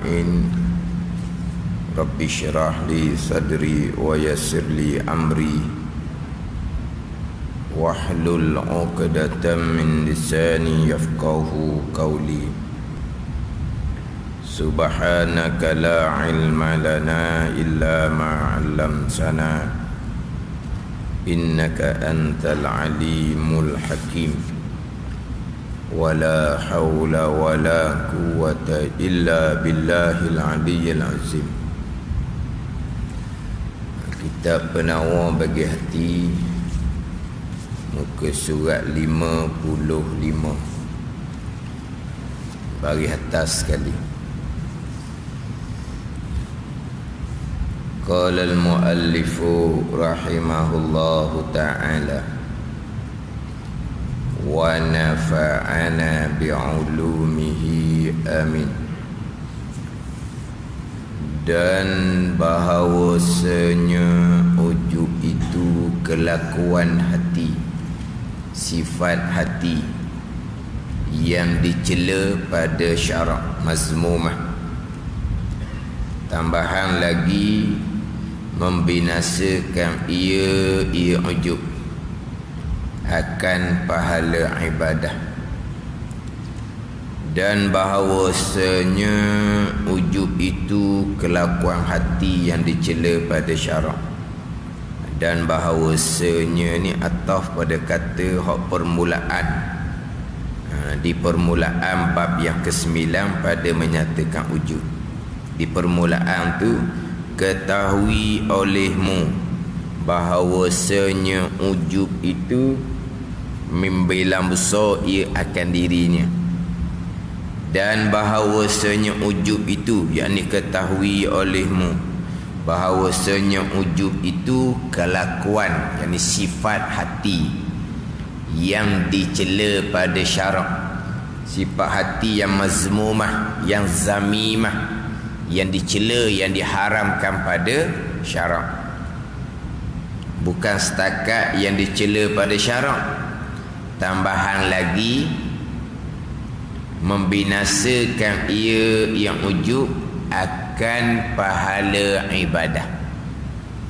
ajma'in. Rabbi syrah li sadri wa yassir li amri wahlul 'uqdatam min lisani yafqahu qawli. Subhanaka la ilma lana illa ma 'allamtana innaka antal alimul hakim. Wala hawla wala quwwata illa billahil aliyyil azim. Kitab Penawar bagi hati, muka surat 55, bagi atas sekali. Qala al-muallifu rahimahullahu ta'ala wa nafa'ana bi'ulumihi amin. Dan bahawasanya ujub itu kelakuan hati, sifat hati yang dicela pada syarak, mazmumah. Tambahan lagi, membinasakan ia ujub akan pahala ibadah. Dan bahawasanya ujub itu kelakuan hati yang dicela pada syarak. Dan bahawasanya ni ataf pada kata hak permulaan, di permulaan bab yang ke-9 pada menyatakan ujub. Di permulaan tu, ketahui olehmu bahawasanya ujub itu membilang besar ia akan dirinya. Dan bahawasanya ujub itu, yakni ketahui olehmu bahawasanya ujub itu kelakuan, yakni sifat hati yang dicela pada syarak, sifat hati yang mazmumah, yang zamimah, yang dicela, yang diharamkan pada syarak. Bukan setakat yang dicela pada syarak, tambahan lagi membinasakan ia yang ujub akan pahala ibadah.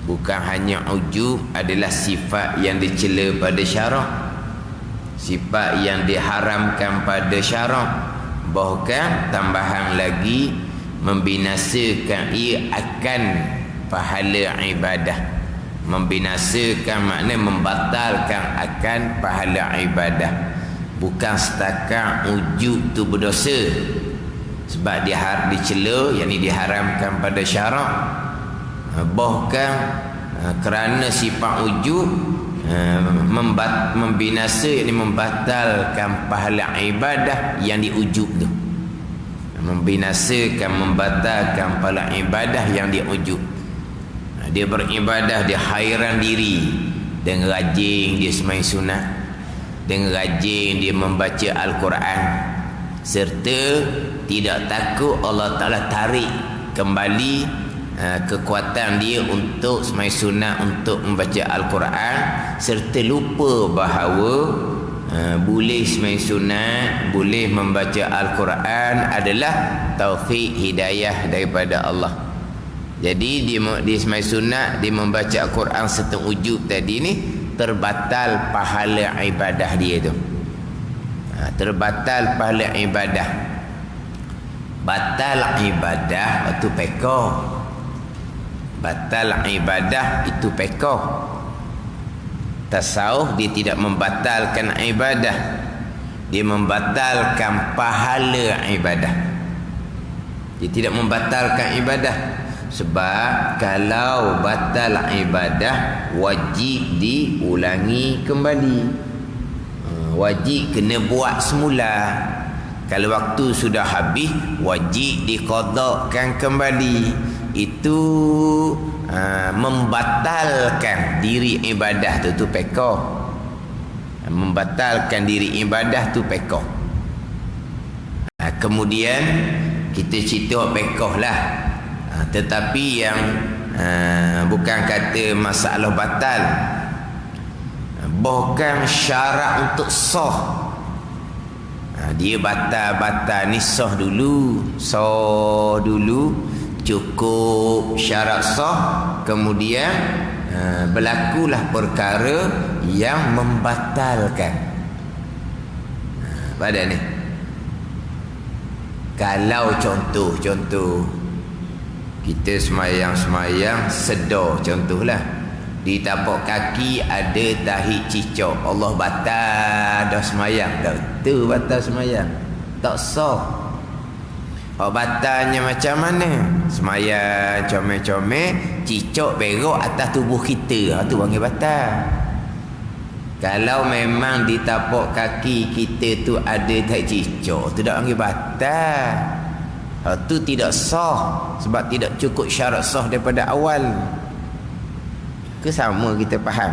Bukan hanya ujub adalah sifat yang dicela pada syarak, sifat yang diharamkan pada syarak, bahkan tambahan lagi membinasakan ia akan pahala ibadah. Membinasakan makna membatalkan akan pahala ibadah. Bukan setakat ujub tu berdosa sebab dia dicela, yakni diharamkan pada syarak, bahkan kerana sifat ujub membinasa, yakni membatalkan pahala ibadah yang diujub tu. Membinasakan, membatalkan pahala ibadah yang diujub. Dia beribadah, dia hairan diri dengan rajin dia sembahyang sunat, dengan rajin dia membaca Al-Quran, serta tidak takut Allah Ta'ala tarik kembali kekuatan dia untuk sembahyang sunat, untuk membaca Al-Quran, serta lupa bahawa boleh sembahyang sunat, boleh membaca Al-Quran adalah taufik hidayah daripada Allah. Jadi dia sembahyang sunat, dia membaca Al-Quran serta ujub tadi ni, terbatal pahala ibadah dia tu. Terbatal pahala ibadah. Batal ibadah itu pekoh. Batal ibadah itu pekoh. Tasawuf dia tidak membatalkan ibadah, dia membatalkan pahala ibadah. Dia tidak membatalkan ibadah. Sebab kalau batal ibadah, wajib diulangi kembali, wajib kena buat semula. Kalau waktu sudah habis, wajib diqadhakan kembali. Itu membatalkan diri ibadah tu pekoh. Membatalkan diri ibadah tu pekoh. Kemudian kita cerita pekoh lah. Tetapi yang bukan kata masalah batal, bahkan syarat untuk sah. Dia batal ni sah dulu cukup syarat sah, kemudian berlakulah perkara yang membatalkan. Pada ni, kalau contoh kita semayang sedar, contohlah di tapak kaki ada tahi cicak, Allah batal dah semayang. Dah tu batal semayang, tak sah. Batalnya macam mana? Semayang comel-comel, cicak berok atas tubuh kita, tu panggil batal. Kalau memang di tapak kaki kita tu ada tahi cicak, tu dah panggil batal. Tu tidak sah, sebab tidak cukup syarat sah daripada awal. Ke sama kita faham?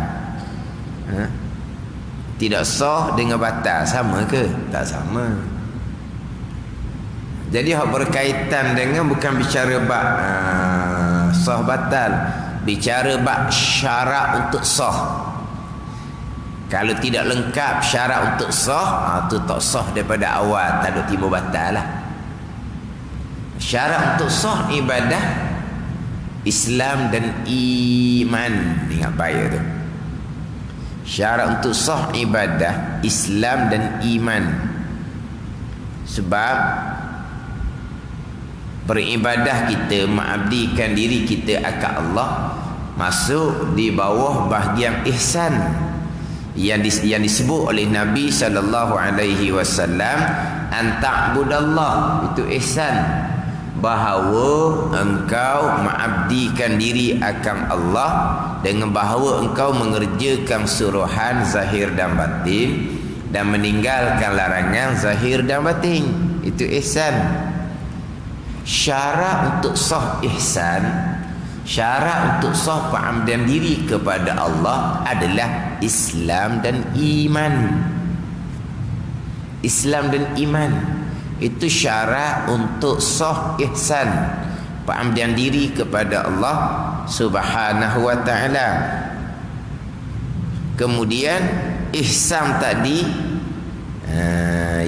Tidak sah dengan batal sama ke? Tak sama. Jadi hak berkaitan dengan bukan bicara bab sah batal, bicara bab syarat untuk sah. Kalau tidak lengkap syarat untuk sah, tu tak sah daripada awal, tak ada timbul batal lah. Syarat untuk sah ibadah Islam dan iman. Ingat baik tu. Syarat untuk sah ibadah Islam dan iman. Sebab beribadah kita, mengabdikan diri kita akan Allah, masuk di bawah bahagian ihsan yang disebut oleh Nabi sallallahu alaihi wasallam, an ta'budallah, itu ihsan, bahawa engkau mengabdikan diri akan Allah dengan bahawa engkau mengerjakan suruhan zahir dan batin dan meninggalkan larangan zahir dan batin. Itu ihsan. Syarat untuk sah ihsan, syarat untuk sah pengabdian diri kepada Allah adalah Islam dan iman. Islam dan iman itu syarat untuk sah ihsan, pengabdian diri kepada Allah Subhanahu wa taala. Kemudian ihsan tadi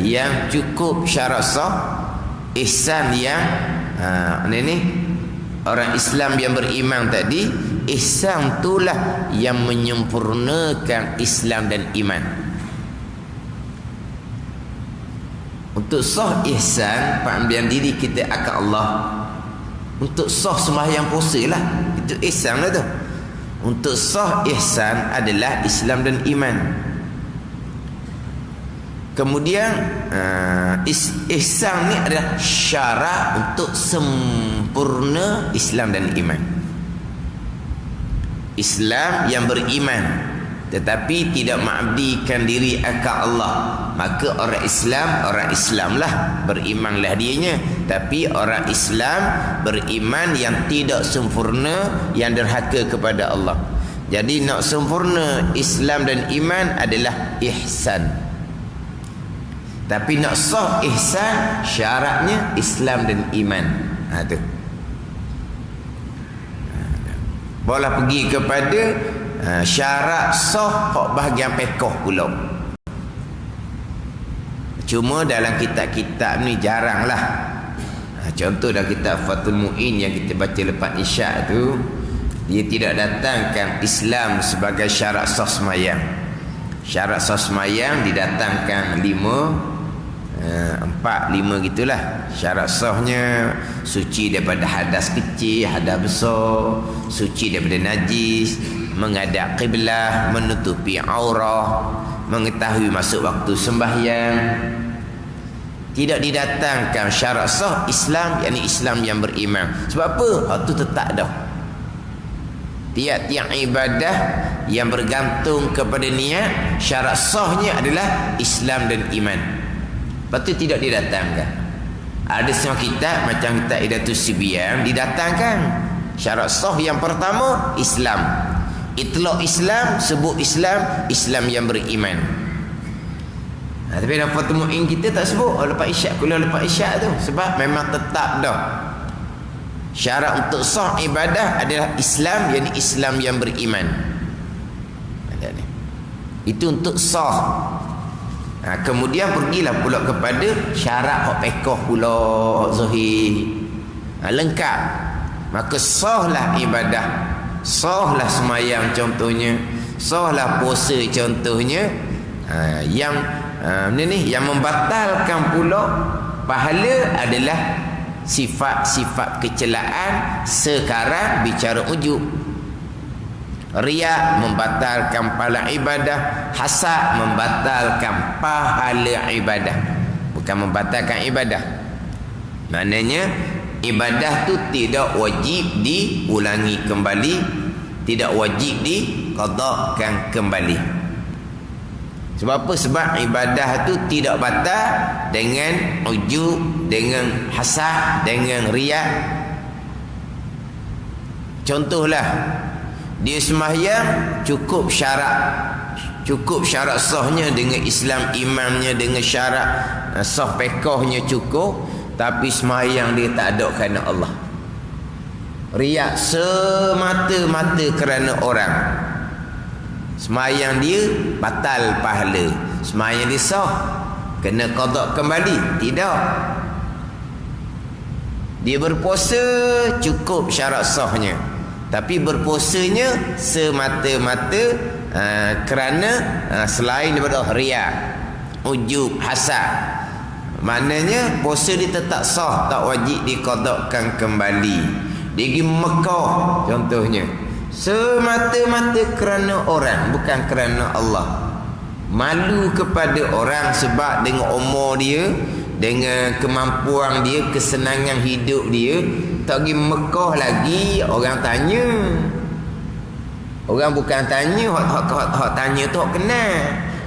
yang cukup syarat sah, ihsan yang ini orang Islam yang beriman tadi, ihsan itulah yang menyempurnakan Islam dan iman. Untuk sah ihsan, pengabdian diri kita akan Allah, untuk sah sembahyang puasa lah, itu ihsan lah tu. Untuk sah ihsan adalah Islam dan iman. Kemudian ihsan ni adalah syarat untuk sempurna Islam dan iman. Islam yang beriman tetapi tidak mengabdikan diri akan Allah, maka orang Islam lah, berimanlah dianya, tapi orang Islam beriman yang tidak sempurna, yang derhaka kepada Allah. Jadi nak sempurna Islam dan iman adalah ihsan. Tapi nak sah ihsan, syaratnya Islam dan iman. Tu. Boleh pergi kepada syarat sah bahagian pekoh pula. Cuma dalam kitab-kitab ni jaranglah. Contoh dalam kitab Fathul Mu'in yang kita baca lepas isyak tu, dia tidak datangkan Islam sebagai syarat sah semayang. Syarat sah semayang didatangkan 4-5 gitulah. Syarat sahnya suci daripada hadas kecil, hadas besar, suci daripada najis, menghadap qiblah, menutupi aurah, mengetahui masuk waktu sembahyang. Tidak didatangkan syarat sah Islam, yakni Islam yang beriman. Sebab apa? Itu tetap dah. Tiap-tiap ibadah yang bergantung kepada niat, syarat sahnya adalah Islam dan iman. Lepas tu tidak didatangkan. Ada semua kitab macam kitab Idatus Sibyan didatangkan syarat sah yang pertama Islam. Itlaq Islam, sebut Islam, Islam yang beriman. Tapi dalam Fathul Mu'in kita tak sebut lepas isyak, kuliah lepas isyak tu, sebab memang tetap dah. Syarat untuk sah ibadah adalah Islam, yakni Islam yang beriman. Itu untuk sah. Kemudian pergilah pula kepada syarat hak pekoh pula, zahir. Lengkap. maka sahlah ibadah, sahlah semayang contohnya, sahlah puasa contohnya. Yang yang membatalkan pula pahala adalah sifat-sifat kecelaan. Sekarang bicara ujub. Riya membatalkan pahala ibadah, hasad membatalkan pahala ibadah, bukan membatalkan ibadah. Maknanya ibadah tu tidak wajib diulangi kembali, tidak wajib diqadakan kembali. Sebab apa? Sebab ibadah tu tidak batal dengan ujub, dengan hasad, dengan riya. Contohlah, dia sembahyang cukup syarat sahnya dengan Islam imamnya, dengan syarat sah pekohnya cukup, tapi sembahyang dia tak ada kerana Allah. Riya semata-mata kerana orang. Sembahyang dia batal pahala, sembahyang dia sah, kena qada kembali. Tidak. Dia berpuasa cukup syarat sahnya, tapi berpuasanya semata-mata kerana selain daripada riya, ujub, hasad. Maknanya puasa dia tetap sah, tak wajib diqadakan kembali. Dia pergi Mekah contohnya, semata-mata kerana orang, bukan kerana Allah. Malu kepada orang sebab dengan umur dia, dengan kemampuan dia, kesenangan hidup dia, tak pergi Mekah lagi. Orang tanya, orang bukan tanya hak tanya tu hak kenal.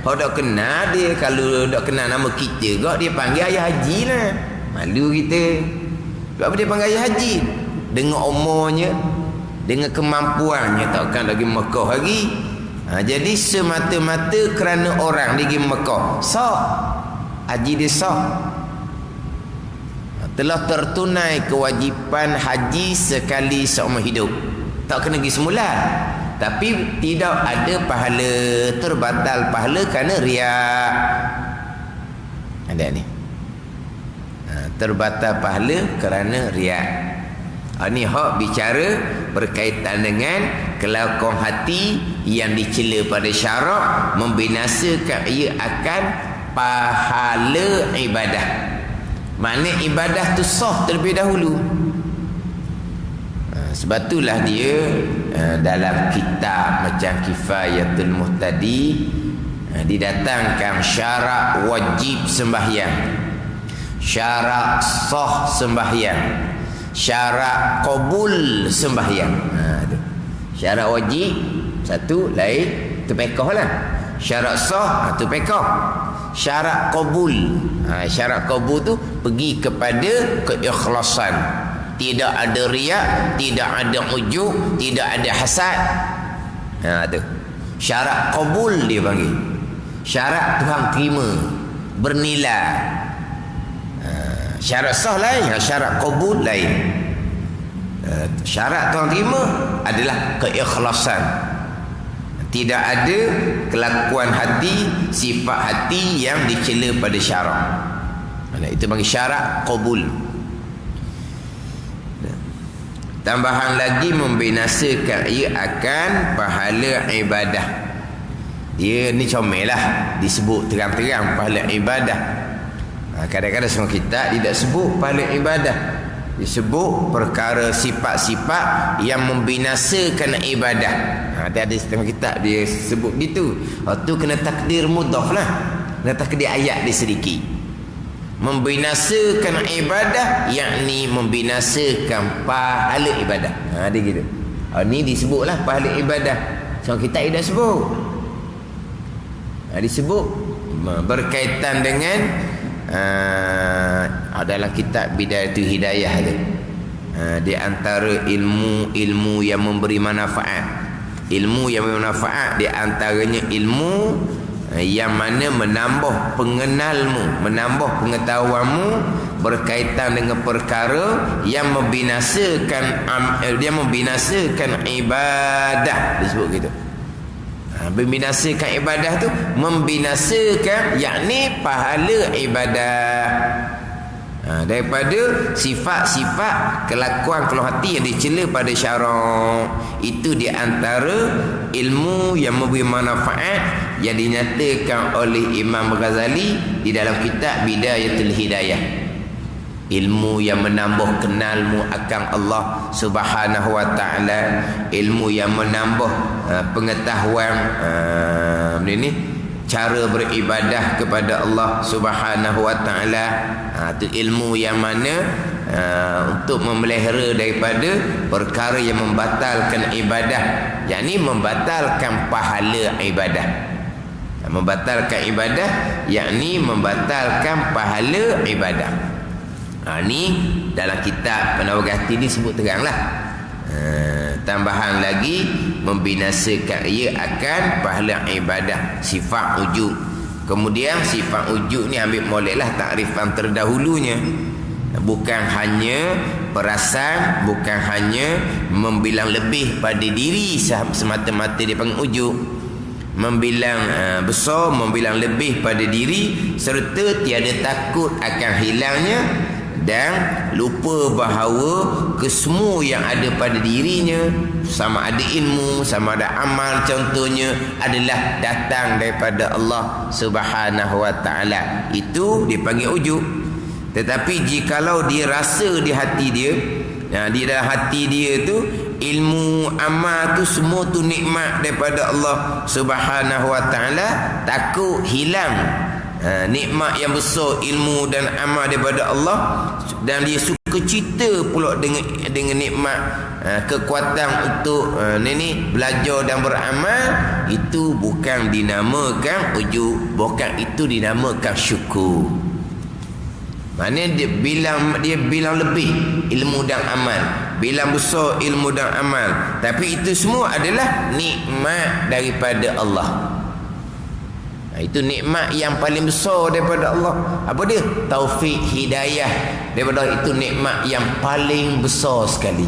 Hak tak kenal dia, kalau tak kenal nama kita gak, dia panggil ayah haji lah. Malu kita. Sebab apa dia panggil ayah haji? Dengan umurnya, dengan kemampuannya, takkan lagi Mekah lagi. Jadi semata-mata kerana orang dia pergi Mekah, sah, haji dia sah. Telah tertunai kewajipan haji sekali seumur hidup, tak kena pergi semula. Tapi tidak ada pahala, terbatal pahala kerana riak. Ada ni, terbatal pahala kerana riak. Ini hak bicara berkaitan dengan kelakuan hati yang dicela pada syarak, membinasakan ia akan pahala ibadah. Maknanya ibadah tu sah terlebih dahulu. Sebab itulah dia dalam kitab macam Kifayatul Muhtadi didatangkan syarat wajib sembahyang, syarat sah sembahyang, syarat qabul sembahyang. Syarat wajib satu lain, tu pekoh lah. Syarat sah tu pekoh. Syarat qabul, syarat qabul tu pergi kepada keikhlasan. Tidak ada riak, tidak ada ujub, tidak ada hasad. Tu syarat qabul dia panggil. Syarat Tuhan terima, bernilai. Syarat sah lain, syarat qabul lain. Syarat Tuhan terima adalah keikhlasan. Tidak ada kelakuan hati, sifat hati yang dicela pada syarak. Itu bagi syarat qabul. Tambahan lagi, membinasakan ia akan pahala ibadah. Dia ni comel lah, disebut terang-terang pahala ibadah. Kadang-kadang semua kita tidak sebut pahala ibadah, disebut perkara sifat-sifat yang membinasakan ibadah. Ada setengah kitab dia sebut gitu. Tu kena takdir mudhaf lah, kena takdir ayat dia sedikit. Membinasakan ibadah, yakni membinasakan pahala ibadah. Dia gitu. Ni disebutlah pahala ibadah. So kita tidak sebut. Disebut berkaitan dengan dalam kitab Bidayatul Hidayah tu. Di antara ilmu yang memberi manfaat. Ilmu yang memberi manfaat di antaranya ilmu yang mana menambah pengenalmu, menambah pengetahuanmu berkaitan dengan perkara yang membinasakan ibadah. Disebut gitu. Membinasakan ibadah tu, membinasakan yakni pahala ibadah. Daripada sifat-sifat kelakuan keluh hati yang dicela pada syarak. Itu di antara ilmu yang memberi manfaat yang dinyatakan oleh Imam Ghazali di dalam kitab Bidayatul Hidayah. Ilmu yang menambah kenalmu akan Allah Subhanahu wa taala, ilmu yang menambah pengetahuan ini cara beribadah kepada Allah Subhanahu wa taala. Itu ilmu yang mana untuk memelihara daripada perkara yang membatalkan ibadah, yakni membatalkan pahala ibadah. Membatalkan ibadah yakni membatalkan pahala ibadah. Ni dalam kitab Penawagati ni sebut teranglah. Tambahan lagi, membinasakan ia akan pahala ibadah, sifat ujub. Kemudian sifat ujub ni ambil moleklah takrifan terdahulunya. Bukan hanya perasan, bukan hanya membilang lebih pada diri semata-mata dia panggil ujub. Membilang besar, membilang lebih pada diri, serta tiada takut akan hilangnya dan lupa bahawa kesemua yang ada pada dirinya, sama ada ilmu, sama ada amal contohnya, adalah datang daripada Allah Subhanahu wa taala. Itu dipanggil ujub. Tetapi jikalau dia rasa di hati dia, di dalam hati dia tu ilmu, amal tu semua tu nikmat daripada Allah Subhanahu wa taala, takut hilang nikmat yang besar ilmu dan amal daripada Allah, dan dia suka cita pula dengan nikmat kekuatan untuk belajar dan beramal. Itu bukan dinamakan ujub, bukan itu dinamakan syukur. Maknanya dia bilang lebih ilmu dan amal, bilang besar ilmu dan amal, tapi itu semua adalah nikmat daripada Allah. Itu nikmat yang paling besar daripada Allah. Apa dia? Taufik hidayah daripada Allah. Itu nikmat yang paling besar sekali.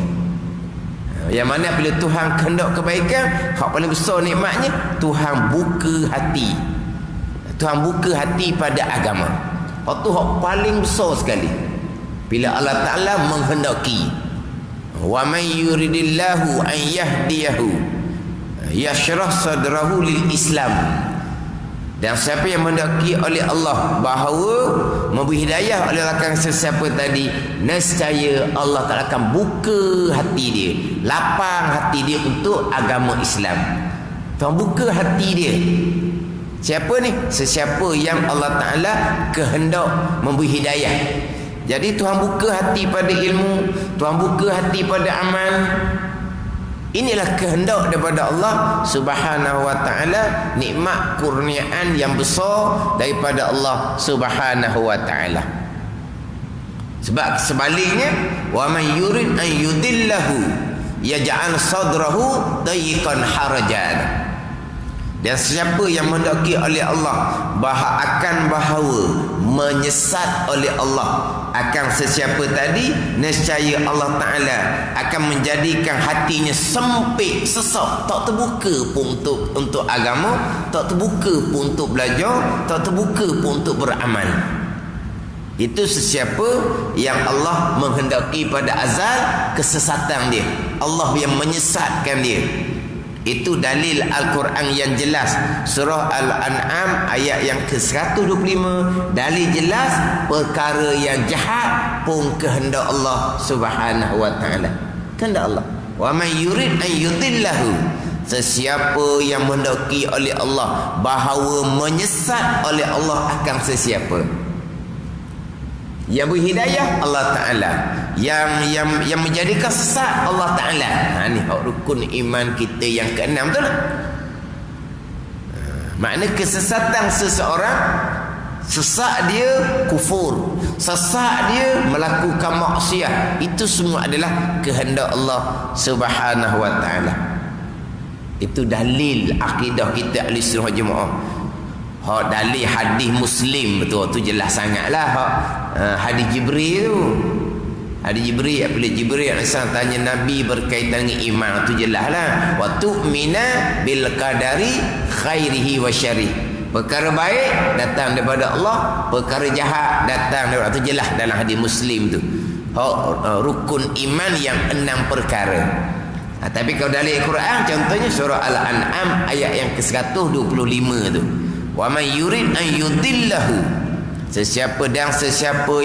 Yang mana bila Tuhan kehendak kebaikan, hak paling besar nikmatnya, Tuhan buka hati. Tuhan buka hati pada agama. Hak tu hak paling besar sekali. Bila Allah Ta'ala menghendaki, wa man yuridillahu an yahdiyahu yashrah sadrahu lil Islam. Dan siapa yang mendaki oleh Allah bahawa memberi hidayah oleh Allah sesiapa tadi, nescaya Allah Ta'ala akan buka hati dia, lapang hati dia untuk agama Islam. Tuhan buka hati dia. Siapa ni? Sesiapa yang Allah Ta'ala kehendak memberi hidayah. Jadi Tuhan buka hati pada ilmu, Tuhan buka hati pada amal. Inilah kehendak daripada Allah Subhanahu wa taala, nikmat kurniaan yang besar daripada Allah Subhanahu wa taala. Sebab sebaliknya, wa man yurid an yudillahu yaj'al sadrahu dayiqan harajan. Dan siapa yang mendaki oleh Allah bahawa menyesat oleh Allah akan sesiapa tadi, nescaya Allah Ta'ala akan menjadikan hatinya sempit, sesak, tak terbuka pun untuk agama, tak terbuka pun untuk belajar, tak terbuka pun untuk beramal. Itu sesiapa yang Allah menghendaki pada azal kesesatan dia, Allah yang menyesatkan dia. Itu dalil Al-Quran yang jelas. Surah Al-An'am ayat yang ke-125, dalil jelas perkara yang jahat pun kehendak Allah Subhanahu wa taala. Kehendak Allah. Wa man yurid an yudillahu, sesiapa yang mendaki oleh Allah bahawa menyesat oleh Allah akan sesiapa. Yang berhidayah Allah Ta'ala, yang menjadikan sesat Allah Ta'ala. Ni hak rukun iman kita yang keenam tu lah. Makna kesesatan seseorang, sesak dia kufur, sesak dia melakukan maksiat, itu semua adalah kehendak Allah Subhanahu wa taala. Itu dalil akidah kita ahli sunnah jemaah. Hak dalil hadis Muslim betul tu jelas sangatlah. Hak hadis Jibril tu, hadis Jibril, apabila Jibril alaihissalam tanya Nabi berkaitan dengan iman, tu jelaslah wa tu'mina bil qadari khairihi wa syarih. Perkara baik datang daripada Allah, perkara jahat datang daripada, itu jelas dalam hadis Muslim tu. Rukun iman yang 6 perkara. Tapi kalau dalam Al-Quran, contohnya surah Al-An'am ayat yang ke-125 tu. Wa man yurid an yudillahu, sesiapa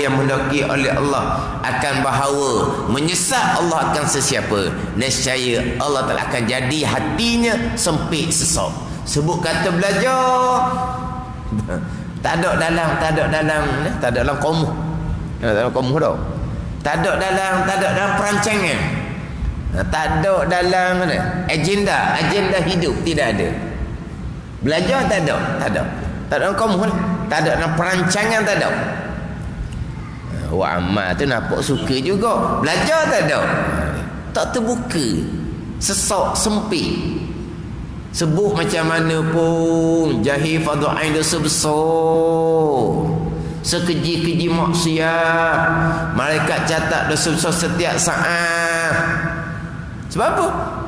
yang mendaki oleh Allah akan bahawa menyesat Allah akan sesiapa, nescaya Allah telah akan jadi hatinya sempit sesak. Sebut kata belajar tak ada dalam komuh. Tak ada dalam komuh dah. Tak ada dalam perancangan. Tak ada dalam agenda hidup, tidak ada. Belajar tak ada. Tak ada dalam komuh lah. Tak ada dalam perancangan, tak ada. Wa amal tu nampak suka juga. Belajar tak ada. Tak terbuka. Sesak, sempit. Sebut macam mana pun, jahil fadhu ain dosa besar, sekeji-keji maksiat, malaikat catat dosa besar setiap saat. Sebab apa?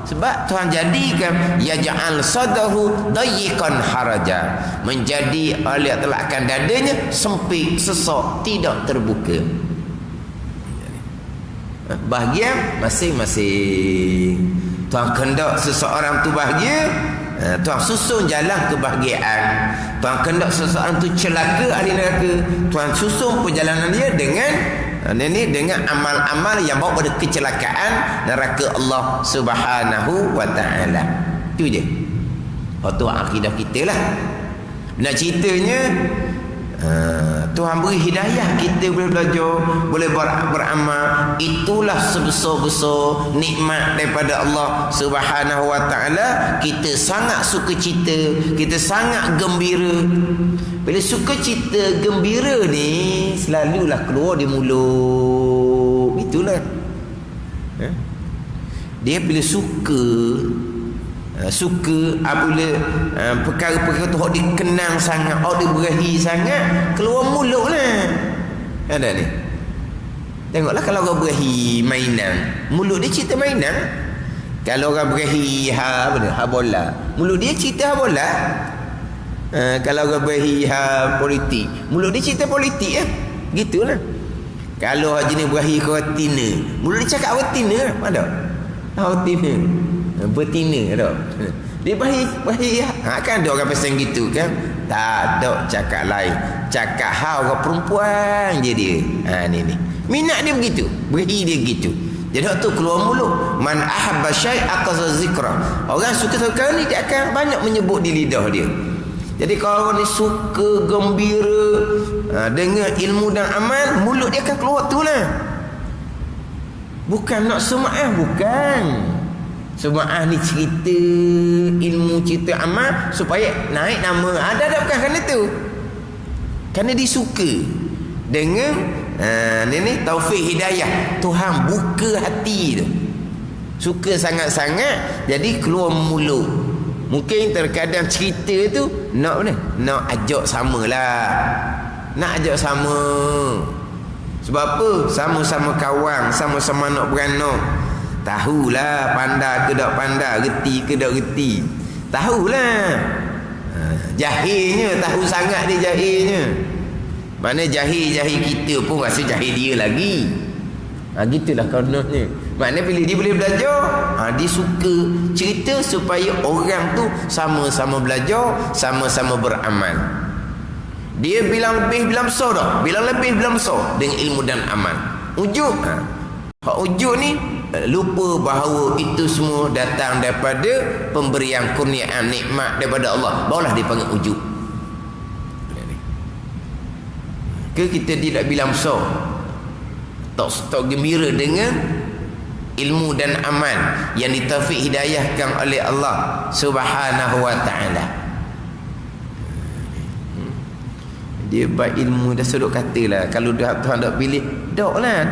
Sebab Tuhan jadikan yaj'al sadahu dayiqan haraja, menjadi Allah telah akan dadanya sempit, sesak, tidak terbuka. Bahagia masing-masing. Tuhan kendak seseorang tu bahagia, Tuhan susun jalan kebahagiaan. Tuhan kendak seseorang tu celaka ahli neraka, Tuhan susun perjalanan dia dengan amal-amal yang bawa pada kecelakaan neraka Allah Subhanahu wa taala. Itu je. Itu akidah kita lah. Nak ceritanya, Tuhan beri hidayah, kita boleh belajar, boleh beramal. Itulah sebesar-besar nikmat daripada Allah Subhanahu wa taala. Kita sangat sukacita, kita sangat gembira. Bila sukacita, gembira ni selalulah keluar di mulut. Itulah. Dia bila suka apabila perkara-perkara tu dikenang sangat, diberahi sangat, keluar mulut lah. Ada ni, tengoklah kalau orang berahi mainan, mulut dia cerita mainan. Kalau orang berahi ha bola, mulut dia cerita ha bola. Kalau orang berahi politik, mulut dia cerita politik. Gitulah. Kalau jenis berahi kawatina, mulut dia cakap kawatina. Ada kawatina, betina tak? Dia bahi kan ada orang pesan gitu kan? Tak ada cakap lain. Cakap orang perempuan je dia. Ni minat dia begitu, bahi dia gitu. Jadi waktu keluar mulut, man ahabba syai' aqaza zikra. Orang suka perkara ni dia akan banyak menyebut di lidah dia. Jadi kalau orang ni suka gembira dengan ilmu dan amal, mulut dia akan keluar tu lah. Bukan nak sum'ah, bukan. Sum'ah ni cerita ilmu, cerita amal supaya naik nama. Ada bukan kerana tu. Kerana dia suka dengan ni taufik hidayah. Tuhan buka hati tu. Suka sangat-sangat, jadi keluar mulut. Mungkin terkadang cerita tu nak ajak samalah. Nak ajak sama. Sebab apa? Sama-sama kawan, sama-sama nak beranak. Tahulah pandai ke tak pandai, reti ke tak reti. Tahulah. Jahilnya, tahu sangat dia jahilnya. Mana jahil-jahil kita pun rasa jahil dia lagi. Gitulah kononnya. Maknanya bila dia boleh belajar, dia suka cerita supaya orang tu sama-sama belajar, sama-sama beramal. Dia bilang lebih, bilang besar dah. Bilang lebih, bilang besar dengan ilmu dan amal. Ujuk. Ujuk ni lupa bahawa itu semua datang daripada pemberian kurniaan nikmat daripada Allah. Barulah dipanggil ujuk. Ke kita tidak bilang besar, tak gembira dengan ilmu dan amal yang ditaufik hidayahkan oleh Allah Subhanahu wa taala. Dia baik ilmu dah sudut katalah, kalau Tuhan tak pilih, daklah.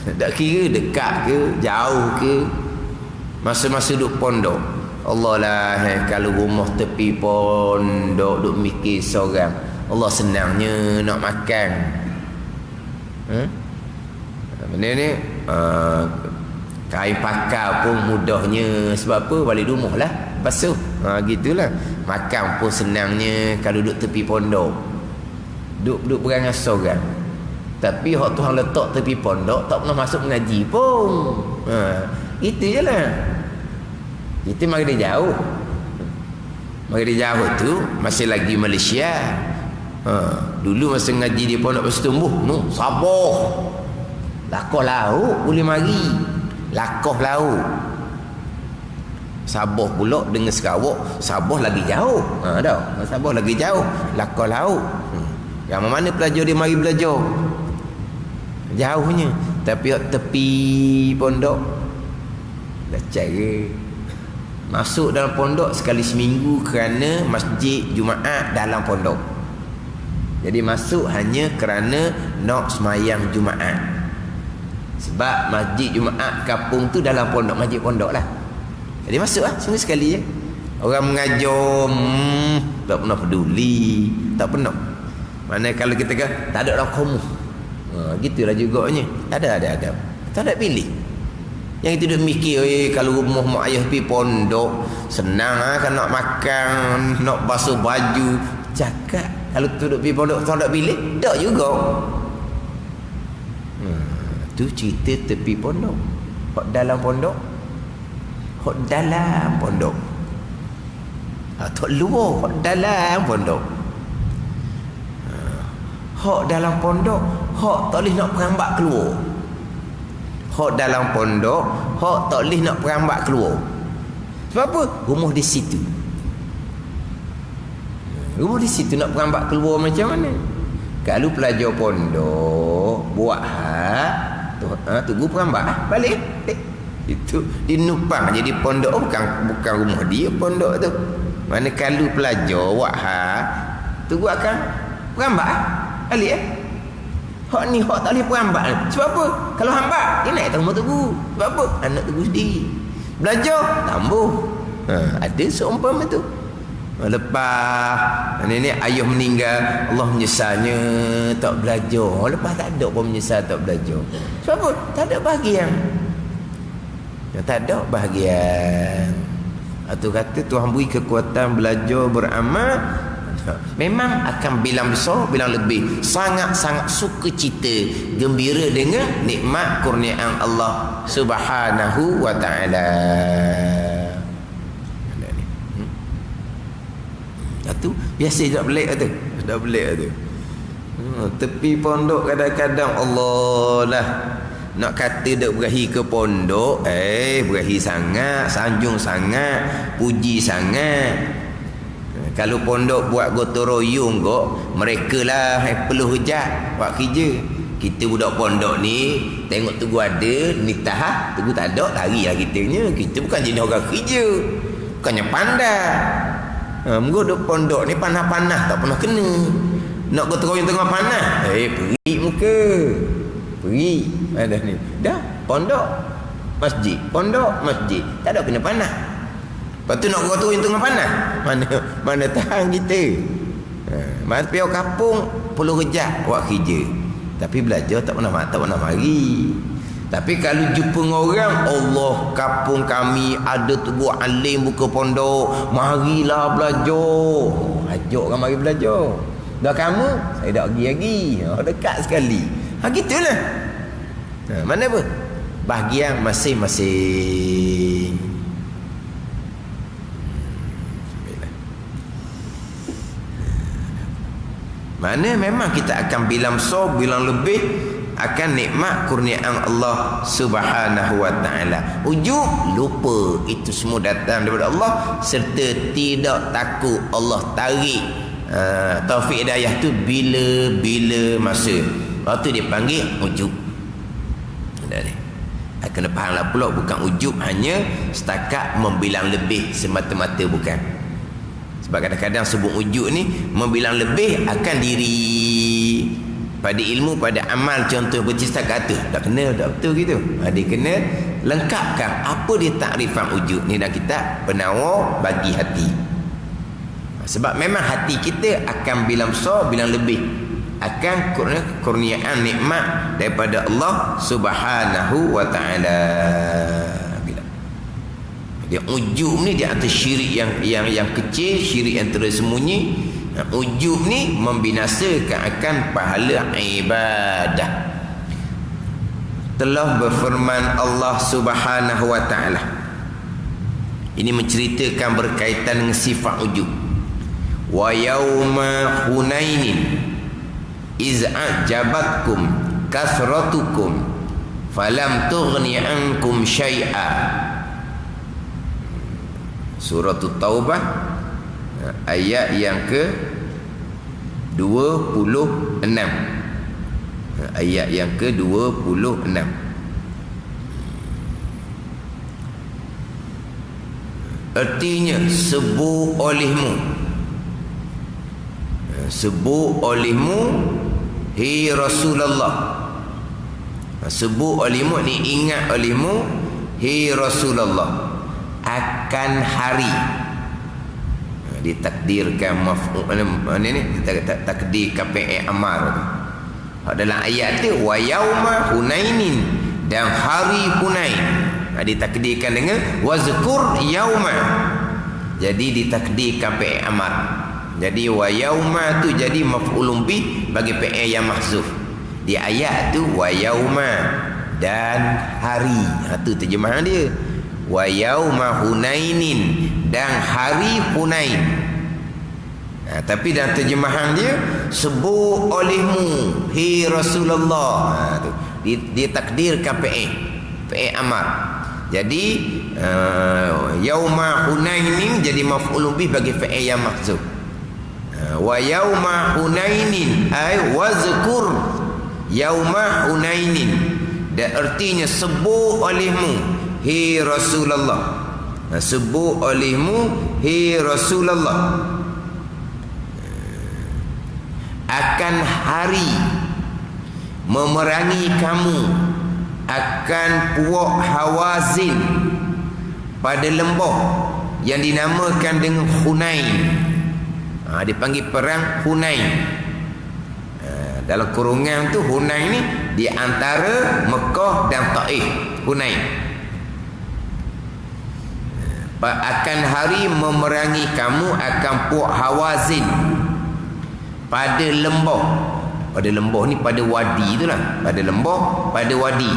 Tak kira dekat ke jauh ke, masa-masa duduk pondok, Allah lah, kalau rumah tepi pondok duk mikir seorang, Allah senangnya nak makan. Benda ni kain pakar pun mudahnya. Sebab apa? Balik rumah lah. basuh. Gitulah. Makan pun senangnya kalau duduk tepi pondok. Duduk berangan sorang. Tapi hak Tuhan letak tepi pondok tak pernah masuk mengaji pun. Itu je lah. Kita mari dia jauh. Mari dia jauh tu masih lagi Malaysia. Dulu masa ngaji di pondok Pasir Tumbuh no, Sabah. Lakoh laut boleh mari. Lakoh laut. Sabah pula dengan Sarawak, Sabah lagi jauh. Dah, Sabah lagi jauh. Lakoh laut. Yang mana pelajar dia mari belajar? Jauhnya. Tapi tepi pondok dah cara masuk dalam pondok sekali seminggu kerana masjid Jumaat dalam pondok. Jadi masuk hanya kerana nak semayang Jumaat. Sebab masjid Jumaat kampung tu dalam pondok, masjid pondok lah. Jadi masuk lah semua sekali je. Orang mengajar tak pernah peduli, tak pernah. Mana kalau kita kata tak ada orang komuh. Gitulah juganya. Ada. Tak ada pilih. Yang itu duk mikir, kalau rumah mak ayah pergi pondok senang kan nak makan, nak basuh baju. Cakap kalau tu duk pergi pondok tak ada pilih, tak juga. Tu cerita tepi pondok. Hak dalam pondok. Hak dalam pondok. Tak luar, hak dalam pondok. Hak dalam pondok, hak tak boleh nak perambat keluar. Hak dalam pondok, hak tak boleh nak perambat keluar. Sebab apa? Rumah di situ. Rumah di situ nak perambat keluar macam mana? Kalau pelajar pondok buat tunggu perambat balik. Itu dinupang jadi pondok bukan rumah dia pondok tu. Mana kalau pelajar buat tunggu akan perambat balik Hak ni hak tak boleh perambat. Sebab apa? Kalau hambat dia naik rumah tunggu. Sebab apa? Anak tunggu sendiri. Belajar tambah. Ada seumpama tu. Lepas nenek ayah meninggal, Allah menyesalnya tak belajar. Lepas tak ada pun menyesal tak belajar. Sebab apa? Tak ada bahagian. Tak ada bahagian. Atau kata Tuhan beri kekuatan belajar beramal, memang akan bilang besar, bilang lebih. Sangat-sangat suka cita, gembira dengan nikmat kurniaan Allah Subhanahu wa ta'ala. Tu biasa dah belik tu. Dah belik tu. Tepi pondok kadang-kadang Allah lah. Nak kata dak berahi ke pondok, berahi sangat, sanjung sangat, puji sangat. Kalau pondok buat gotong royong kok, mereka lah perlu hujat buat kerja. Kita budak pondok ni tengok tunggu ada nitah, tunggu tak ada, larilah kitanya. Kita bukan jenis orang kerja. Bukannya pandai. Menggodok pondok ni panas-panas tak pernah kena. Nak gotong royong tengah panas, pergi muka. Pergi. Ada ni. Dah pondok masjid, pondok masjid. Tak ada kena panas. Lepas tu nak gotong royong tengah panas. Mana tahan kita. Mana piau kampung perlu kerja buat kerja. Tapi belajar tak pernah mari. Tapi kalau jumpa orang, Allah kampung kami ada tubuh alim buka pondok, marilah belajar. Ajak orang mari belajar. Dah kamu, saya dah pergi lagi. Dekat sekali. Gitulah. Mana apa? Bahagian masing-masing. Mana memang kita akan bilang bilang lebih akan nikmat kurniaan Allah Subhanahu wa ta'ala. Ujub lupa itu semua datang daripada Allah, serta tidak takut Allah tarik taufik hidayah tu bila masa. Waktu dia panggil ujub. Kena fahamlah pula, bukan ujub hanya setakat membilang lebih semata-mata, bukan. Sebab kadang-kadang sebut ujub ni membilang lebih akan diri pada ilmu, pada amal. Contoh bercita kata tak kena, tak betul gitu. Dia kena lengkapkan apa dia takrifan ujub ni dalam kitab Penawar Bagi Hati. Sebab memang hati kita akan bilang besar, bilang lebih akan kurniaan nikmat daripada Allah Subhanahu wa ta'ala. Dia ujub ni dia atas syirik yang kecil, syirik yang tersembunyi. Ujub ni membinasakan akan pahala ibadah. Telah berfirman Allah Subhanahu wa taala. Ini menceritakan berkaitan dengan sifat ujub. Wa yauma hunainin iz a'jabatkum kasratukum falam tughni ankum syai'a. Surah Taubah ayat yang ke 26. Ayat yang ke 26. Artinya sebu olehmu hi Rasulullah. Sebu olehmu ni ingat olehmu hi Rasulullah akan hari. Ditakdirkan maf'ul ni takdir KPE amar tu. Dalam ayat tu wa yauma hunainin, dan hari Hunain. Ditakdirkan dengan wazkur yauma. Jadi ditakdirkan PE amar. Jadi wa yauma tu jadi maf'ulun bih bagi PE yang mahzuf. Di ayat tu wa yauma, dan hari. Tu terjemahan dia. Wa yauma hunainin, dan hari Hunain. Tapi dalam terjemahan dia sebu olehmu hi Rasulullah. Dia takdirkan PE amar. Jadi yauma hunainin jadi maf'ulun bih bagi PE yang mahzuf. Wa yauma hunainin ay wazkur yauma hunainin, dan artinya sebu olehmu hi Rasulullah. Sebu olehmu hi Rasulullah akan hari memerangi kamu akan puak Hawazin pada lembah yang dinamakan dengan Hunain. Dipanggil perang Hunain. Dalam kurungan tu Hunain ni di antara Mekah dan Taif. Hunain. Akan hari memerangi kamu akan puak Hawazin pada lembah. Pada lembah ni pada wadi tu lah. Pada lembah, pada wadi.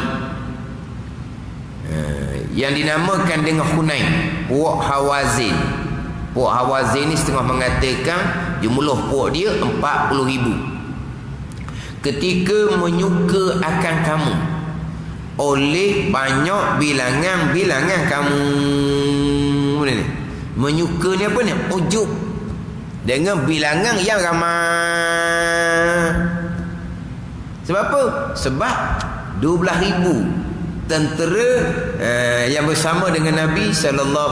Yang dinamakan dengan Hunain. Puak Hawazin. Puak Hawazin ni setengah mengatakan jumlah puak dia 40,000. Ketika menyuka akan kamu oleh banyak bilangan kamu. Menyuka ni apa ni? Ujub. Dengan bilangan yang ramai. Sebab apa? Sebab 12,000 tentera yang bersama dengan Nabi SAW.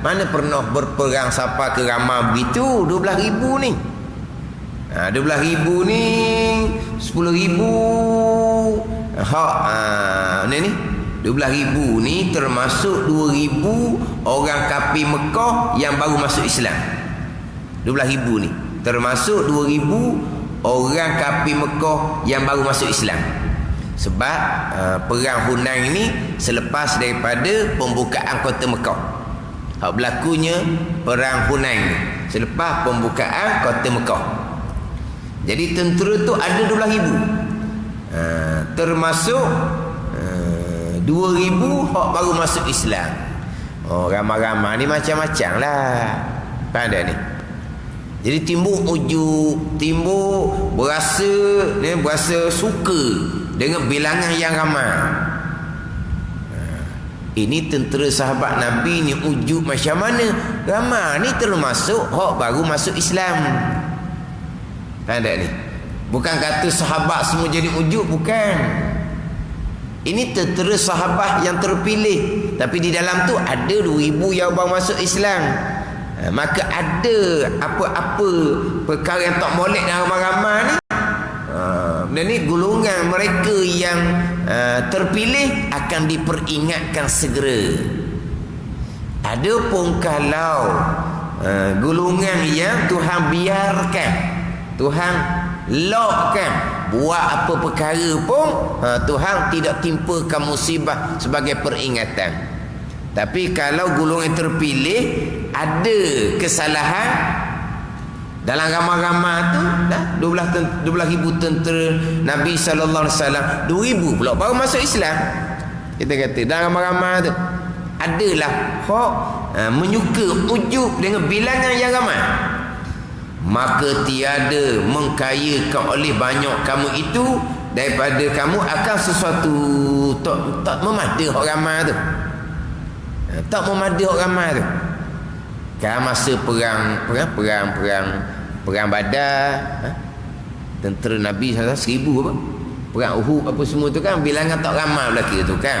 Mana pernah berperang siapa ke ramai begitu? 12,000 ni. 12,000 ni 10,000 ni 12,000 ni termasuk 2,000 orang kafir Mekah yang baru masuk Islam. 12,000 ni termasuk 2,000 orang kafir Mekah yang baru masuk Islam. Sebab perang Hunain ni selepas daripada pembukaan kota Mekah. Hak berlakunya perang Hunain selepas pembukaan kota Mekah. Jadi tentera tu ada 12,000. Termasuk 2,000 hak baru masuk Islam. Ramai-ramai ni macam-macam lah. Faham tak ni? Jadi timbul ujub, timbul berasa suka dengan bilangan yang ramai. Ini tentera sahabat Nabi ni ujub macam mana? Ramai ni termasuk hak baru masuk Islam. Faham tak ni? Bukan kata sahabat semua jadi ujub, bukan. Ini tentera sahabat yang terpilih, tapi di dalam tu ada 2,000 yang baru masuk Islam. Maka ada apa-apa perkara yang tak molek dan ramai-ramai ni. Dan ni golongan mereka yang terpilih akan diperingatkan segera. Adapun kalau golongan yang Tuhan biarkan, Tuhan lockkan, buat apa perkara pun Tuhan tidak timpakan musibah sebagai peringatan. Tapi kalau golongan terpilih ada kesalahan dalam ramai-ramai tu dah 12,000 tentera Nabi sallallahu alaihi wasallam, 2,000 pula baru masuk Islam. Kita kata dalam ramai-ramai tu adalah hak menyuka ujub dengan bilangan yang ramai. Maka tiada mengkayakan oleh banyak kamu itu daripada kamu akan sesuatu tak memada orang ramai tu. Tak memada orang ramai tu. Kan masa perang Badar, tentera Nabi SAW 1,000 apa? Perang Uhud apa semua tu kan bilangan tak ramai belah kira tu kan.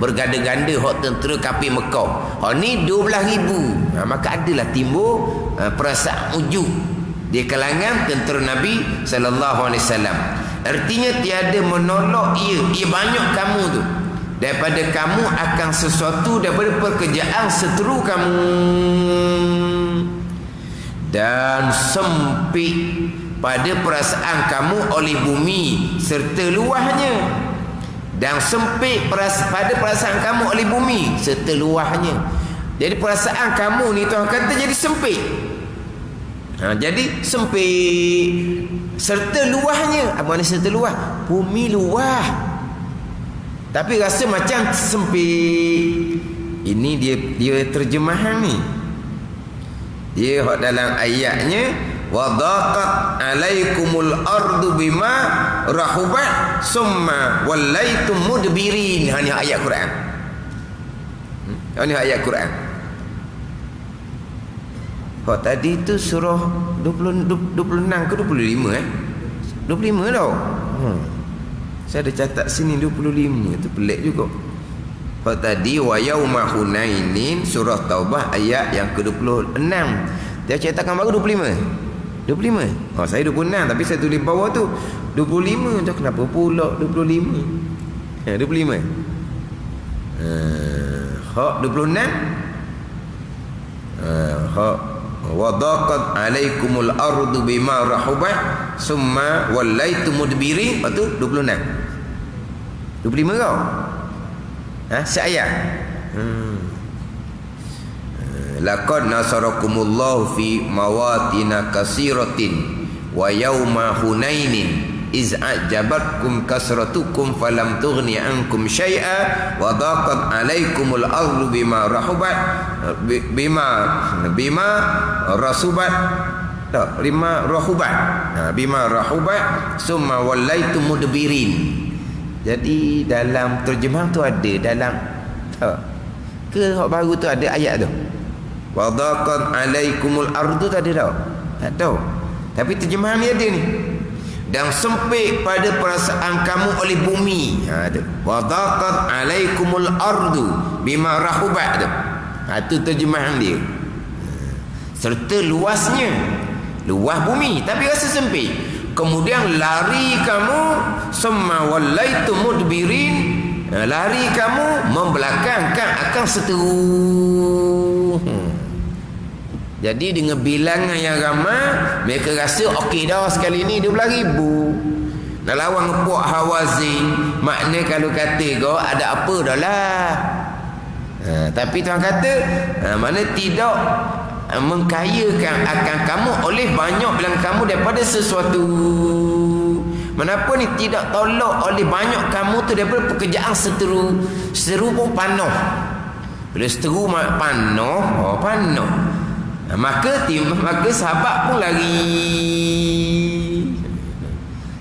Berganda-ganda hak tentera kafir Mekah. Hak ni 12,000. Maka adalah timbul perasaan ujub di kalangan tentera Nabi sallallahu alaihi wasallam. Artinya tiada menolak ia banyak kamu tu daripada kamu akan sesuatu daripada pekerjaan seteru kamu, dan sempit pada perasaan kamu oleh bumi serta luahnya, dan sempit pada perasaan kamu oleh bumi serta luahnya. Jadi perasaan kamu ni Tuhan kata jadi sempit. Jadi sempit serta luahnya. Apa makna serta luah? Bumi luah tapi rasa macam sempit. Ini dia terjemahan ni. Dia dalam ayatnya wadaqat alaikumul ardu bima rahubat summa wallaitum mudbirin. Ini ayat Quran. Ini ayat Quran. Tadi tu surah 26 ke 25 25 tau. Saya ada catat sini 25. Itu pelik juga. Tadi wa yauma hunainin surah Taubah ayat yang ke-26. Dia cetakan baru 25. 25. Saya 26 tapi saya tulis bawah tu 25. Macam kenapa pula 25? 25. Hak 26. Hak wadaqat alaikumul ardu bima rahubat summa wallaitum mudbirin. Lepas tu 26. 25 kau. Seayat. Laqad nasarakumullahu fi mawatina kasiratin wa yauma hunainin iz a'jabatkum kasratukum falam tughni ankum syai'a wa daqat 'alaikumul ardu bima rahubat bima rasubat bima rahubat summa wallaitum mudbirin. Jadi dalam terjemahan tu ada dalam ke hak baru tu ada ayat tu. Wa daqat 'alaikumul ardu tu ada tak? Tak tahu. Tapi terjemahan ni ada ni. Dan sempit pada perasaan kamu oleh bumi. Tu. Wa daqat 'alaikumul ardu bima rahubat tu. Tu terjemahan dia. Serta luasnya, luas bumi tapi rasa sempit. Kemudian lari kamu summa wallaitum mudbirin, lari kamu membelakangkan akan seteru. Jadi dengan bilangan yang ramai mereka rasa okey dah sekali ni 12,000 nak lawan puak Hawazin. Makna kalau kata kau ada apa dah lah. Tapi Tuhan kata mana tidak mengkayakan akan kamu oleh banyak bilangan kamu daripada sesuatu. Menapa ni tidak tolak oleh banyak kamu tu daripada pekerjaan seteru. Seteru pun panuh. Bila seteru panuh, panuh. Maka sahabat pun lari.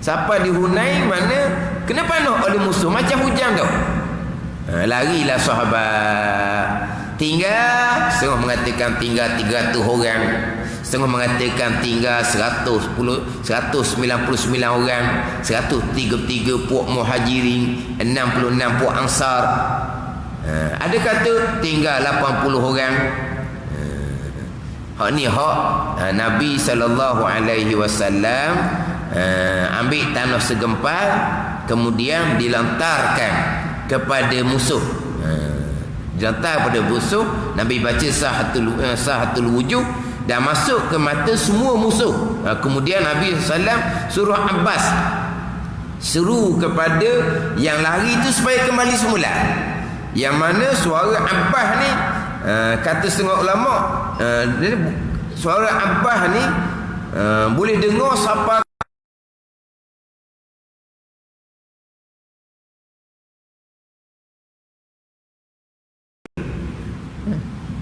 Siapa di Hunain mana kena panuh oleh musuh macam hujan tu. Larilah sahabat. Tinggal setengah mengatakan tinggal 300 orang, setengah mengatakan tinggal 199 orang, 133 puak muhajirin, 66 puak ansar. Ada kata tinggal 80 orang. Hak ni hak Nabi SAW ambil tanah segempal kemudian dilantarkan kepada musuh. Dilantar pada musuh, Nabi baca sahatul wujuh dan masuk ke mata semua musuh. Kemudian Nabi SAW suruh Abbas seru kepada yang lari itu supaya kembali semula. Yang mana suara Abbas ni, kata setengah ulama, suara Abbas ni boleh dengar siapa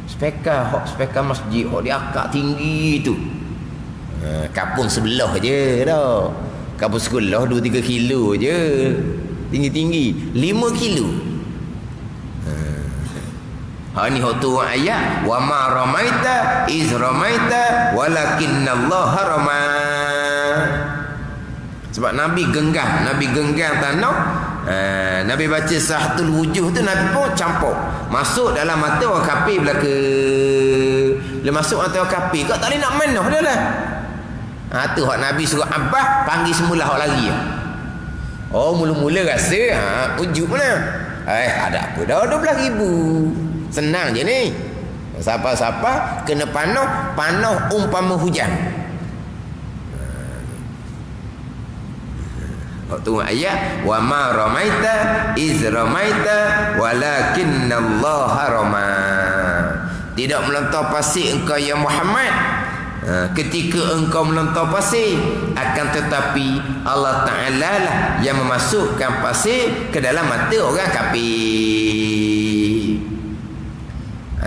spekar masjid hok dia akak tinggi tu. Kampung sebelah je dah. Kampung sekolah 2-3 kilo je. Tinggi-tinggi 5 kilo. Ni hok tu ayat wa ma ramaita iz ramaita walakinnallaha rama. Sebab Nabi genggam tanah. Nabi baca Sahatul Wujuh tu, Nabi pun campur masuk dalam mata orang kafir belaka. Dia masuk mata orang kafir, kau tak boleh nak manah dia lah. Tu hak Nabi suruh Abbas panggil semula hak lari. Mula-mula rasa ujuk mana? Ada apa dah 12,000. Senang je ni. Siapa-siapa kena panah umpama hujan. Waktu ayat wa ma ramaita iz ramaita walakinnallaha rama. Tidak melontar pasir engkau ya Muhammad ketika engkau melontar pasir, akan tetapi Allah Ta'ala lah yang memasukkan pasir ke dalam mata orang kafir.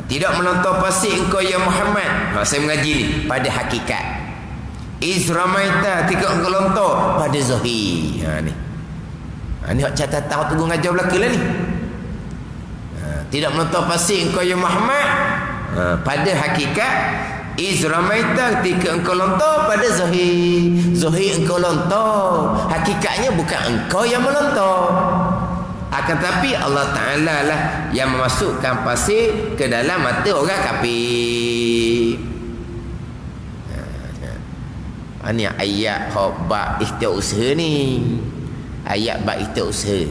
Tidak melontar pasir engkau ya Muhammad. Saya mengaji ni pada hakikat. Izramaita ketika engkau lontar pada zahir. Ni hak catatan tunggu ngajar belaka lah ni. Tidak melontar pasir engkau ya Muhammad pada hakikat. Izramaita ketika engkau lontar pada zahir. Zahir engkau lontar, hakikatnya bukan engkau yang melontar, akan tapi Allah Ta'ala lah yang memasukkan pasir ke dalam mata orang kafir. Ini ayat bab ikhtiar usaha ni. Ayat bab ikhtiar usaha.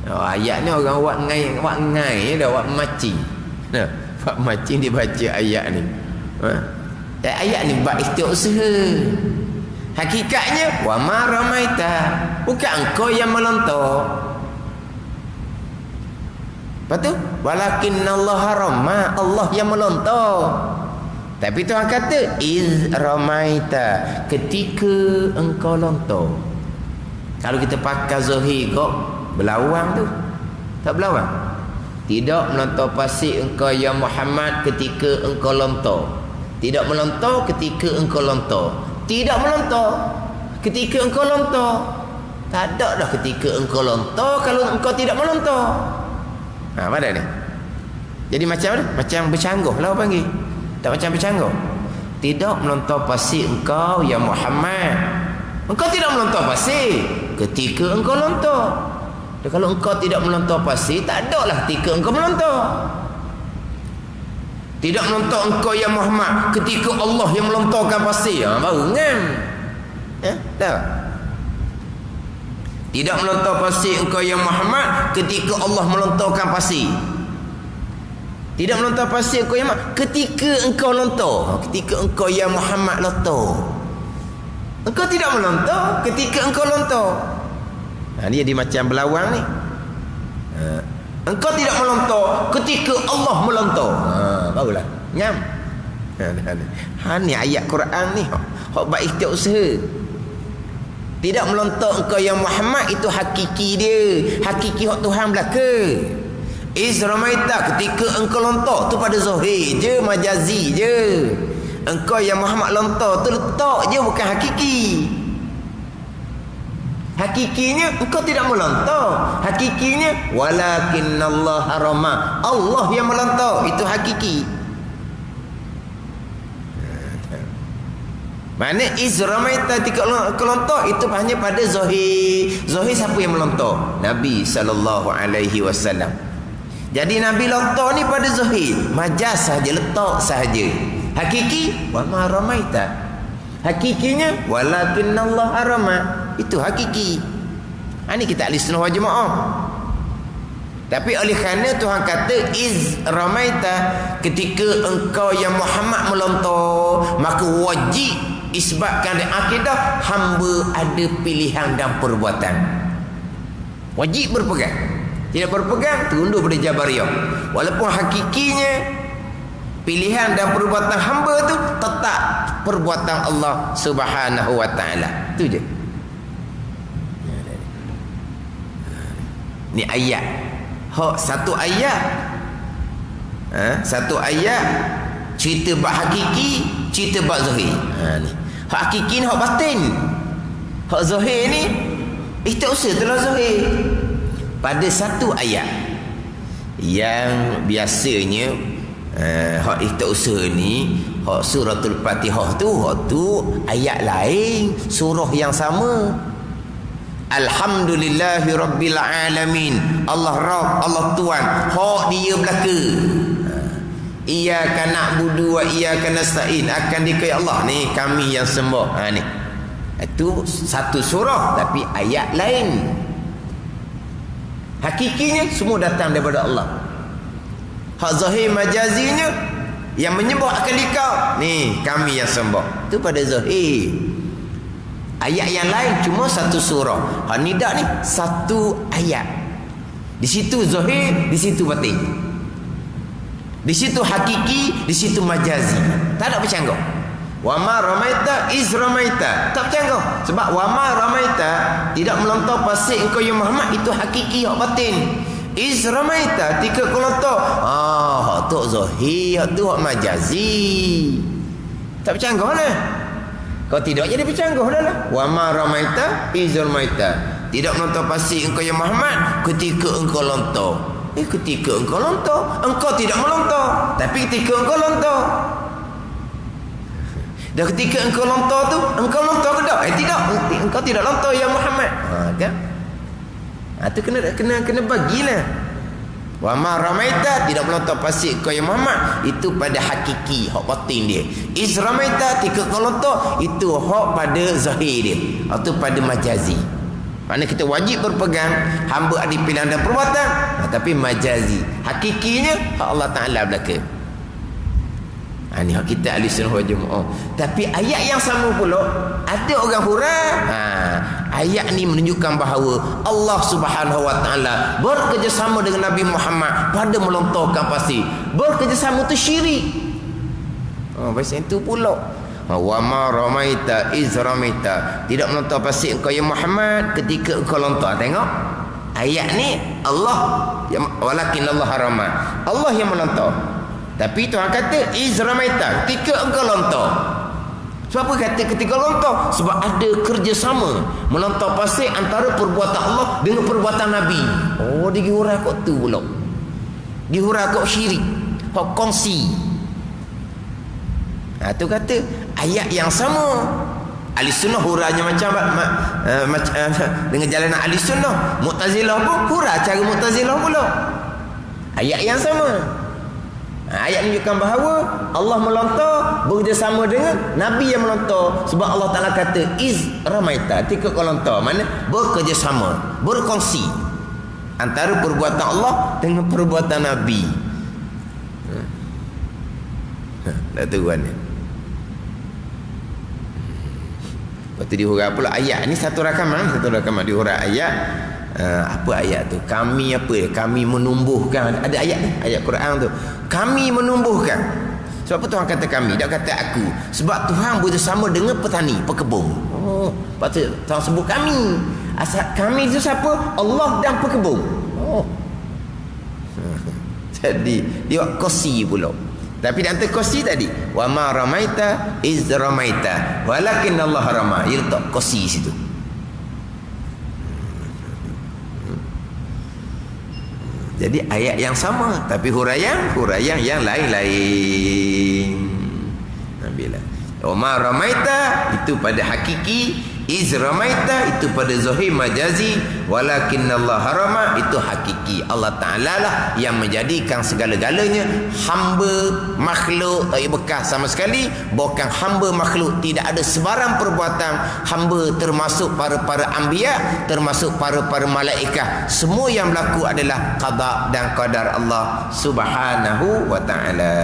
Ayat ni orang buat ngai dah, buat macing. Buat macing dia baca ayat ni. Ayat ni bab ikhtiar usaha. Hakikatnya wa ma ramaita, bukan engkau yang melontar. Lepas tu walakinnallaha rama, Allah yang melontar. Tapi Tuhan kata iz ramaita, ketika engkau lontar. Kalau kita pakai zahir kok berlawang tu, tak berlawang. Tidak melontar pasir engkau ya Muhammad ketika engkau lontar. Tidak melontar ketika engkau lontar. Tidak melontar ketika engkau lontar. Tak ada dah ketika engkau lontar kalau engkau tidak melontar. Mana ni? Jadi macam mana? Macam bercanggah lah orang panggil. Tak macam bercanggah. Tidak melontar pasir engkau ya Muhammad. Engkau tidak melontar pasir ketika engkau lontar. Dan kalau engkau tidak melontar pasir, tak ada lah ketika engkau melontar. Tidak melontar engkau ya Muhammad ketika Allah yang melontarkan pasir. Baru ngam. Tak. Tidak melontar pasir engkau ya Muhammad ketika Allah melontarkan pasir. Tidak melontar pasir engkau ya Muhammad ketika engkau lontar. Ketika engkau ya Muhammad lontar. Engkau tidak melontar ketika engkau lontar. Ni jadi macam berlawang ni. Engkau tidak melontar ketika Allah melontar. Barulah nyam. Ni ayat Quran ni hak bab ikhtiar usaha. Tidak melontar engkau yang Muhammad, itu hakiki dia. Hakiki hak Tuhan belaka. Izramaita ketika engkau lontar tu pada zahir je, majazi je. Engkau yang Muhammad lontar tu letak je, bukan hakiki. Hakikinya engkau tidak melontar. Hakikinya walakinnallaha rama, Allah yang melontar, itu hakiki. Mana izramaita ketika kelontar itu hanya pada zahir. Zahir siapa yang melontar? Nabi SAW. Jadi Nabi lontar ni pada zahir, majaz sahaja, letak sahaja. Hakiki wa ma ramaita, hakikinya walakinnallaha rama, itu hakiki. Ini kita ahli sunnah wal jamaah. Tapi oleh kerana Tuhan kata iz ramaita, ketika engkau yang Muhammad melontar, maka wajib isbatkan di akidah hamba ada pilihan dan perbuatan. Wajib berpegang. tidak berpegang, terundur pada Jabariyah. Walaupun hakikinya pilihan dan perbuatan hamba tu tetap perbuatan Allah Subhanahu wa taala. Itu je. Ni ayat. Satu ayat. Satu ayat cerita bab hakiki, cerita bab zahir. Ni. Hak hakiki ni hak batin. Hak zahir ni istiusaha telah zahir. Pada satu ayat yang biasanya hak istiusaha ni, hak suratul Fatihah tu, hak tu ayat lain, surah yang sama. Alhamdulillahi Rabbil Alamin. Allah Rabb, Allah Tuhan. Hak dia belaka. Iyyaka na'budu wa iyyaka nasta'in. Akan dikaya Allah ni kami yang sembah. Ni. Itu satu surah tapi ayat lain. Hakikinya semua datang daripada Allah. Hak zahir majazinya yang menyembah akan dikau. Ni kami yang sembah. Itu pada zahir. Ayat yang lain cuma satu surah. Hak nidak ni satu ayat. Di situ zahir, di situ batin. Di situ hakiki, di situ majazi. Tak ada bercanggah. Wa ma ramaita iz ramaita. Tak bercanggah. Sebab wa ma ramaita tidak melontar pasir engkau ya Muhammad, itu hakiki hak batin. Iz ramaita tika kau lontar. Hak tu zahir, hak tu hak majazi. Tak bercanggah lah. Kau tidak jadi bercanggah dah lah. Wa ma ramaita iz ramaita. Tidak melontar pasir engkau ya Muhammad ketika engkau lontar. Ketika engkau lontar, engkau tidak melontar. Tapi ketika engkau lontar, dan ketika engkau lontar tu, engkau lontar ke tak? Tidak, engkau tidak lontar ya Muhammad. Kan? Tu kena bagilah. Wa ma ramaita, tidak melontar pasir kau ya Muhammad, itu pada hakiki, hak batin dia. Iz ramaita, ketika kau lontar, itu hak pada zahir dia. Atau pada majazi. Maknanya kita wajib berpegang hamba ada pilihan dan perbuatan, tapi majazi. Hakikinya hak Allah Ta'ala belaka. Ni hak kita ahli sunnah wal jamaah. Tapi ayat yang sama pula ada orang huraf. Ayat ni menunjukkan bahawa Allah Subhanahu wa taala bekerjasama dengan Nabi Muhammad pada melontarkan pasir. Bekerjasama tu syirik. Bahasa itu pula. Wa ma ramaita iz ramaita. Tidak melontar pasir engkau ya Muhammad ketika engkau lontar. Tengok. Ayat ni Allah walakin Allah harama. Allah yang melontar. Tapi Tuhan kata iz ramaita, ketika engkau lontar. Sebab apa kata ketika lontar? Sebab ada kerjasama melontar pasir antara perbuatan Allah dengan perbuatan Nabi. Dihurah kok tu pula. Dihurah kok syirik, kok kongsi. Tu kata ayat yang sama. Ahli sunnah hurahnya macam dengan jalanan ahli sunnah. Mu'tazilah pun hurah cara Mu'tazilah pula. Ayat yang sama. Ayat menunjukkan bahawa Allah melontar bekerjasama dengan Nabi yang melontar. Sebab Allah Ta'ala kata iz ramaita, ketika kau lontar, mana bekerjasama, berkongsi antara perbuatan Allah dengan perbuatan Nabi. Tak tahu kan. Lepas tu dihurah pula ayat ni, satu rakaman dihurah ayat. Apa ayat tu? Kami apa ya? Kami menumbuhkan. Ada ayat ni, ayat Quran tu. Kami menumbuhkan. Sebab apa Tuhan kata kami? Dia kata aku. Sebab Tuhan bersama dengan petani, pekebun. Lepas tu Tuhan sebut kami. Asal kami tu siapa? Allah dan pekebun. Jadi dia kosi pula. Tapi di antara kosi tadi, wa ma ramaita iz ramaita walakin Allah rama. Dia letak kosi situ. Jadi ayat yang sama tapi huraian yang lain-lain. Nabilah. Wa ma ramaita itu pada hakiki, iz ramaita itu pada zahir majazi, walakin Allah harama itu hakiki. Allah Ta'ala lah yang menjadikan segala-galanya. Hamba makhluk tak bekas sama sekali. Bukan hamba makhluk, tidak ada sebarang perbuatan hamba, termasuk para anbiya, termasuk para malaikat. Semua yang berlaku adalah qada dan qadar Allah Subhanahu wa Ta'ala.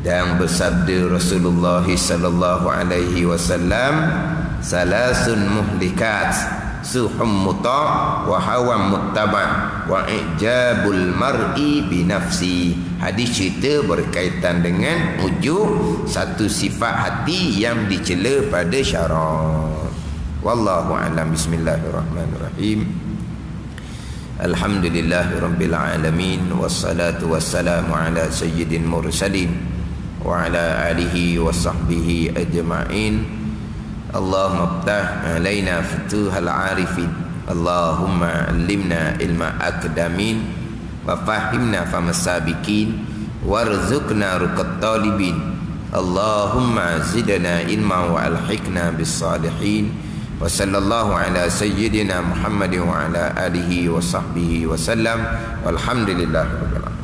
Dan bersabda Rasulullah sallallahu alaihi wasallam, salasun muhlikat. suhum muta' wa hawa muttaba' wa ijabul mar'i bi nafsi. Hadis cerita berkaitan dengan ujub, satu sifat hati yang dicela pada syarak. Wallahu a'lam. Bismillahirrahmanirrahim. Alhamdulillahirabbil alamin wassalatu wassalamu ala sayyidil mursalin wa ala alihi wa sahbihi ajma'in. Allahumma iftah alaina futuhal arifin, Allahumma allimna ilma akdamin, wa fahimna famasabikin, warzuqna ruqat talibin. Allahumma zidna ilma wa alhiqna bis salihin. Wa sallallahu ala sayyidina Muhammadin wa ala alihi wa sahbihi wa sallam. Walhamdulillahirabbil alamin.